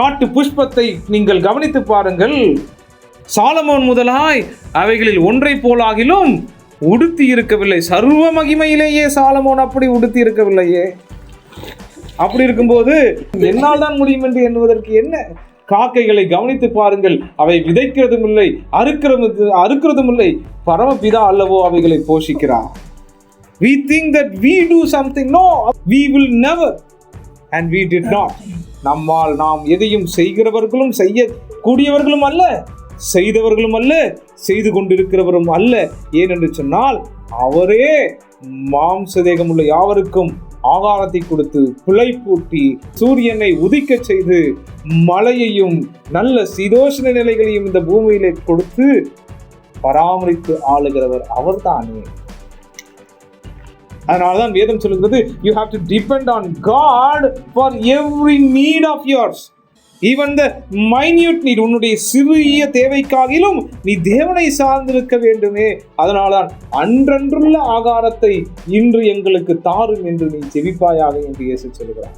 காட்டு புஷ்பத்தை நீங்கள் கவனித்து பாருங்கள். சாலமோன் முதலாய் அவைகளில் ஒன்றை போலாகிலும் உடுத்தி இருக்கவில்லை. சர்வ மகிமையிலேயே சாலமோன் அப்படி உடுத்தி இருக்கவில்லையே. அப்படி இருக்கும்போது என்னால் தான் முடியும் என்று எண்ணுவதற்கு என்ன? காக்கைகளை கவனித்து பாருங்கள், அவை விதைக்கிறதும் இல்லை, அறுக்கிறதும் இல்லை. பரமபிதா அல்லவோ அவைகளை போஷிக்கிறார். We think that we do something. No, we will never, and we did not. நாம் எதையும் செய்கிறவர்களும் செய்யக்கூடியவர்களும் அல்ல, செய்தவர்களும் அல்ல, செய்து கொண்டிருக்கிறவரும் அல்ல. ஏனென்று சொன்னால் அவரே மாம்சதேகம் உள்ள யாவருக்கும் ஆகாரத்தை கொடுத்து பிழைப்பூட்டி சூரியனை உதிக்க செய்து மழையையும் நல்ல சீதோஷ்ண நிலைகளையும் இந்த பூமியிலே கொடுத்து பராமரித்து ஆளுகிறவர் அவர்தானே. அதனால்தான் வேதம் சொல்லுகிறது, you have to depend on God for every need of yours, even the minute need. உன்னுடைய சிறிய தேவைக்காகிலும் நீ தேவனை சார்ந்திருக்க வேண்டுமே. அதனால்தான் அன்றன்றுள்ள ஆகாரத்தை இன்று எங்களுக்கு தாரும் என்று நீ ஜெபிப்பாயாக என்று இயேசு சொல்கிறார்.